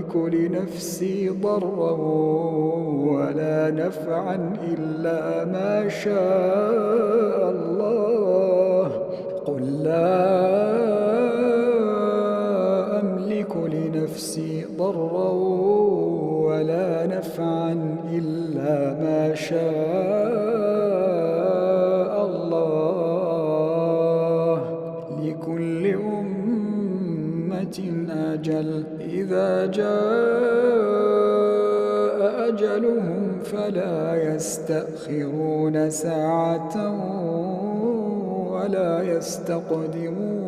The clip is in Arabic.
أملك لنفسي ضرا ولا نفعا إلا ما شاء الله. قل لا أملك لنفسي ضرا ولا نفعا إلا ما شاء الله. لكل أمة أجل، إذا جاء أجلهم فلا يستأخرون ساعة ولا يستقدمون.